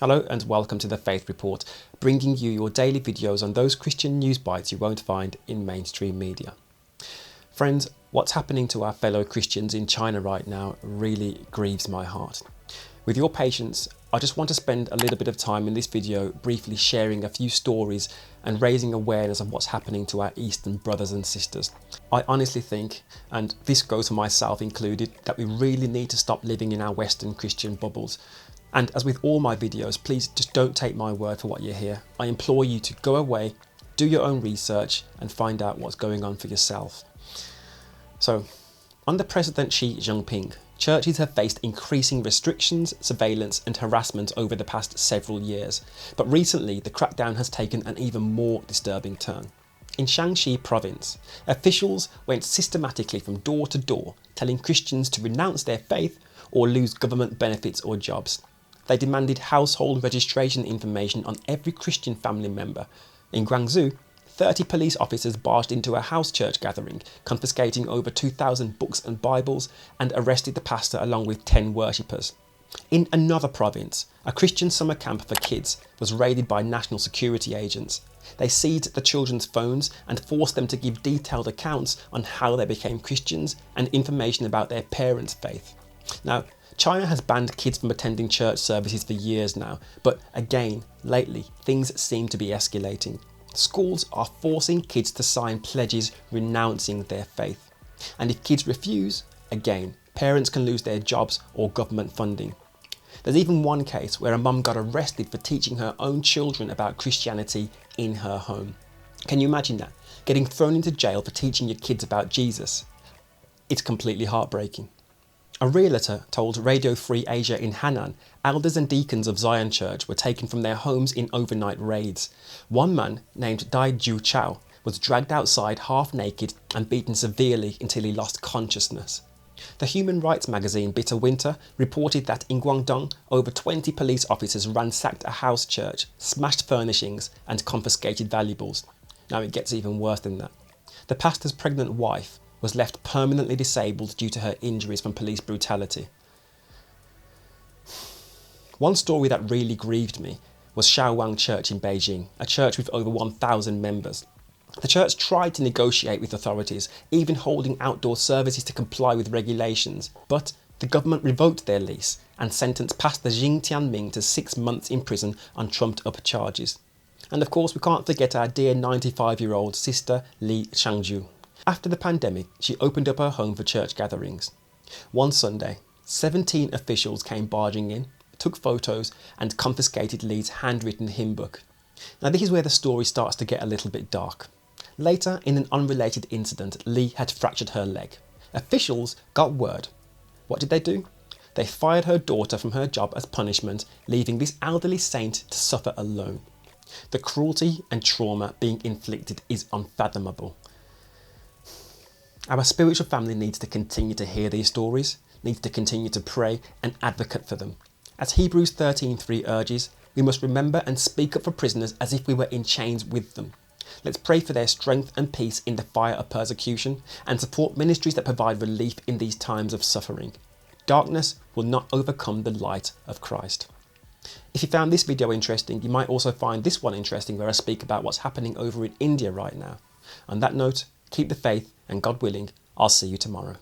Hello and welcome to the Faith Report, bringing you your daily videos on those Christian news bites you won't find in mainstream media. Friends, what's happening to our fellow Christians in China right now really grieves my heart. With your patience, I just want to spend a little bit of time in this video briefly sharing a few stories and raising awareness of what's happening to our Eastern brothers and sisters. I honestly think, and this goes for myself included, that we really need to stop living in our Western Christian bubbles. And as with all my videos, please just don't take my word for what you hear. I implore you to go away, do your own research and find out what's going on for yourself. So, under President Xi Jinping, churches have faced increasing restrictions, surveillance and harassment over the past several years. But recently, the crackdown has taken an even more disturbing turn. In Shaanxi province, officials went systematically from door to door, telling Christians to renounce their faith or lose government benefits or jobs. They demanded household registration information on every Christian family member. In Guangzhou, 30 police officers barged into a house church gathering, confiscating over 2,000 books and Bibles, and arrested the pastor along with 10 worshippers. In another province, a Christian summer camp for kids was raided by national security agents. They seized the children's phones and forced them to give detailed accounts on how they became Christians and information about their parents' faith. Now, China has banned kids from attending church services for years now, but again, lately, things seem to be escalating. Schools are forcing kids to sign pledges renouncing their faith. And if kids refuse, again, parents can lose their jobs or government funding. There's even one case where a mum got arrested for teaching her own children about Christianity in her home. Can you imagine that? Getting thrown into jail for teaching your kids about Jesus? It's completely heartbreaking. A realtor told Radio Free Asia in Hannan, elders and deacons of Zion Church were taken from their homes in overnight raids. One man, named Dai Ju Chao, was dragged outside half naked and beaten severely until he lost consciousness. The human rights magazine Bitter Winter reported that in Guangdong, over 20 police officers ransacked a house church, smashed furnishings and confiscated valuables. Now it gets even worse than that. The pastor's pregnant wife was left permanently disabled due to her injuries from police brutality. One story that really grieved me was Shaowang Church in Beijing, a church with over 1,000 members. The church tried to negotiate with authorities, even holding outdoor services to comply with regulations, but the government revoked their lease and sentenced Pastor Jing Tianming to 6 months in prison on trumped-up charges. And of course, we can't forget our dear 95-year-old sister Li Shangju. After the pandemic, she opened up her home for church gatherings. One Sunday, 17 officials came barging in, took photos and confiscated Li's handwritten hymn book. Now this is where the story starts to get a little bit dark. Later, in an unrelated incident, Li had fractured her leg. Officials got word. What did they do? They fired her daughter from her job as punishment, leaving this elderly saint to suffer alone. The cruelty and trauma being inflicted is unfathomable. Our spiritual family needs to continue to hear these stories, needs to continue to pray and advocate for them. As Hebrews 13:3 urges, we must remember and speak up for prisoners as if we were in chains with them. Let's pray for their strength and peace in the fire of persecution and support ministries that provide relief in these times of suffering. Darkness will not overcome the light of Christ. If you found this video interesting, you might also find this one interesting where I speak about what's happening over in India right now. On that note, keep the faith and God willing, I'll see you tomorrow.